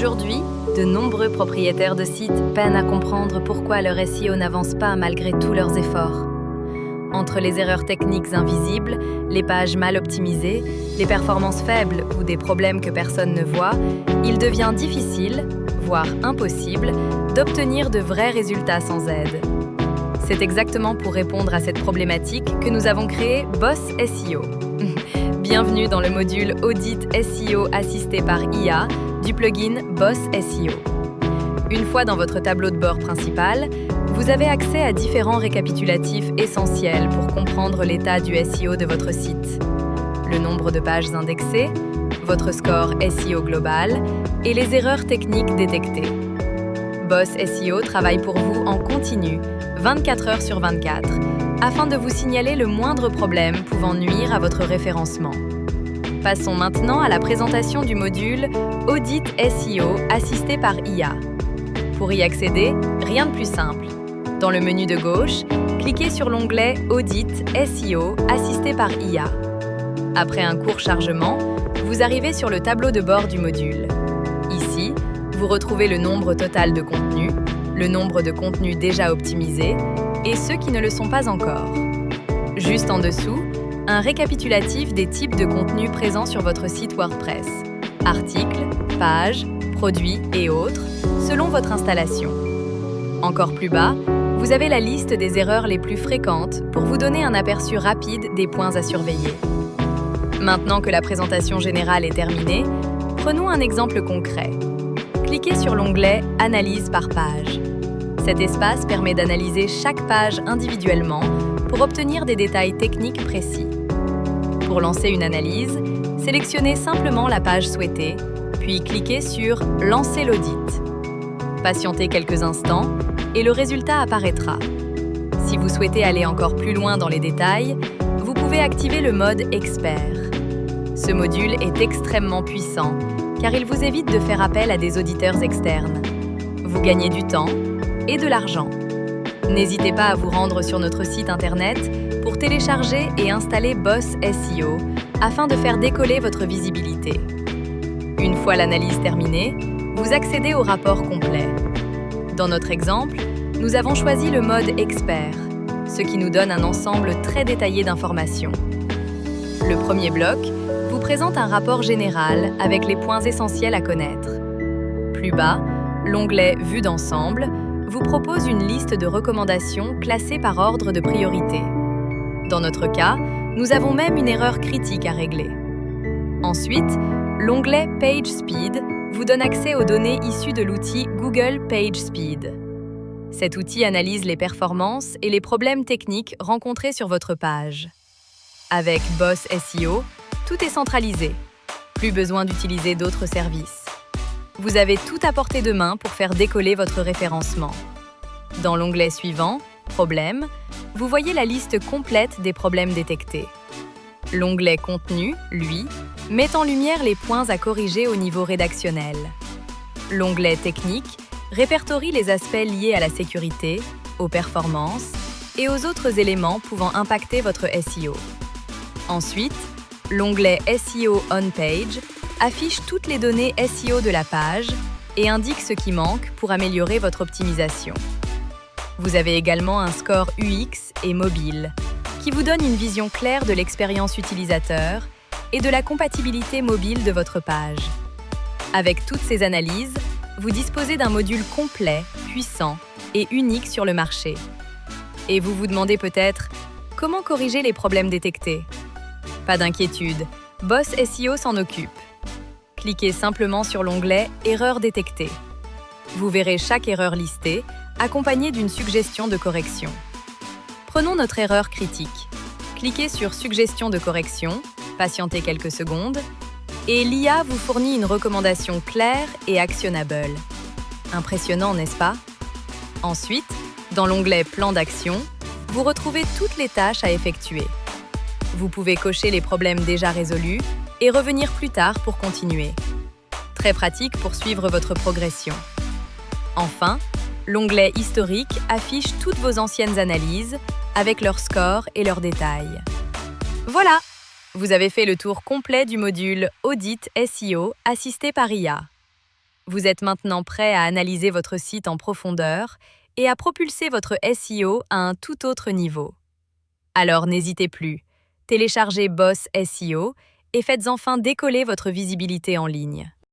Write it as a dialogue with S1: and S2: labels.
S1: Aujourd'hui, de nombreux propriétaires de sites peinent à comprendre pourquoi leur SEO n'avance pas malgré tous leurs efforts. Entre les erreurs techniques invisibles, les pages mal optimisées, les performances faibles ou des problèmes que personne ne voit, il devient difficile, voire impossible, d'obtenir de vrais résultats sans aide. C'est exactement pour répondre à cette problématique que nous avons créé Boss SEO. Bienvenue dans le module Audit SEO assisté par IA du plugin Boss SEO. Une fois dans votre tableau de bord principal, vous avez accès à différents récapitulatifs essentiels pour comprendre l'état du SEO de votre site. Le nombre de pages indexées, votre score SEO global et les erreurs techniques détectées. Boss SEO travaille pour vous en continu, 24 heures sur 24, afin de vous signaler le moindre problème pouvant nuire à votre référencement. Passons maintenant à la présentation du module Audit SEO assisté par IA. Pour y accéder, rien de plus simple. Dans le menu de gauche, cliquez sur l'onglet Audit SEO assisté par IA. Après un court chargement, vous arrivez sur le tableau de bord du module. Ici, vous retrouvez le nombre total de contenus, le nombre de contenus déjà optimisés et ceux qui ne le sont pas encore. Juste en dessous, un récapitulatif des types de contenus présents sur votre site WordPress, articles, pages, produits et autres, selon votre installation. Encore plus bas, vous avez la liste des erreurs les plus fréquentes pour vous donner un aperçu rapide des points à surveiller. Maintenant que la présentation générale est terminée, prenons un exemple concret. Cliquez sur l'onglet « Analyse par page ». Cet espace permet d'analyser chaque page individuellement pour obtenir des détails techniques précis. Pour lancer une analyse, sélectionnez simplement la page souhaitée, puis cliquez sur « Lancer l'audit ». Patientez quelques instants et le résultat apparaîtra. Si vous souhaitez aller encore plus loin dans les détails, vous pouvez activer le mode « Expert ». Ce module est extrêmement puissant car il vous évite de faire appel à des auditeurs externes. Vous gagnez du temps et de l'argent. N'hésitez pas à vous rendre sur notre site internet pour télécharger et installer Boss SEO afin de faire décoller votre visibilité. Une fois l'analyse terminée, vous accédez au rapport complet. Dans notre exemple, nous avons choisi le mode Expert, ce qui nous donne un ensemble très détaillé d'informations. Le premier bloc vous présente un rapport général avec les points essentiels à connaître. Plus bas, l'onglet Vue d'ensemble vous propose une liste de recommandations classées par ordre de priorité. Dans notre cas, nous avons même une erreur critique à régler. Ensuite, l'onglet Page Speed vous donne accès aux données issues de l'outil Google PageSpeed. Cet outil analyse les performances et les problèmes techniques rencontrés sur votre page. Avec Boss SEO, tout est centralisé. Plus besoin d'utiliser d'autres services. Vous avez tout à portée de main pour faire décoller votre référencement. Dans l'onglet suivant, Problèmes, vous voyez la liste complète des problèmes détectés. L'onglet Contenu, lui, met en lumière les points à corriger au niveau rédactionnel. L'onglet Technique répertorie les aspects liés à la sécurité, aux performances et aux autres éléments pouvant impacter votre SEO. Ensuite, l'onglet SEO On Page affiche toutes les données SEO de la page et indique ce qui manque pour améliorer votre optimisation. Vous avez également un score UX et mobile qui vous donne une vision claire de l'expérience utilisateur et de la compatibilité mobile de votre page. Avec toutes ces analyses, vous disposez d'un module complet, puissant et unique sur le marché. Et vous vous demandez peut-être comment corriger les problèmes détectés? Pas d'inquiétude, Boss SEO s'en occupe. Cliquez simplement sur l'onglet « Erreur détectée ». Vous verrez chaque erreur listée, accompagnée d'une suggestion de correction. Prenons notre erreur critique. Cliquez sur « Suggestion de correction », patientez quelques secondes, et l'IA vous fournit une recommandation claire et actionnable. Impressionnant, n'est-ce pas? Ensuite, dans l'onglet « Plan d'action », vous retrouvez toutes les tâches à effectuer. Vous pouvez cocher les problèmes déjà résolus et revenir plus tard pour continuer. Très pratique pour suivre votre progression. Enfin, l'onglet Historique affiche toutes vos anciennes analyses avec leurs scores et leurs détails. Voilà! Vous avez fait le tour complet du module Audit SEO assisté par IA. Vous êtes maintenant prêt à analyser votre site en profondeur et à propulser votre SEO à un tout autre niveau. Alors n'hésitez plus, téléchargez Boss SEO et faites enfin décoller votre visibilité en ligne.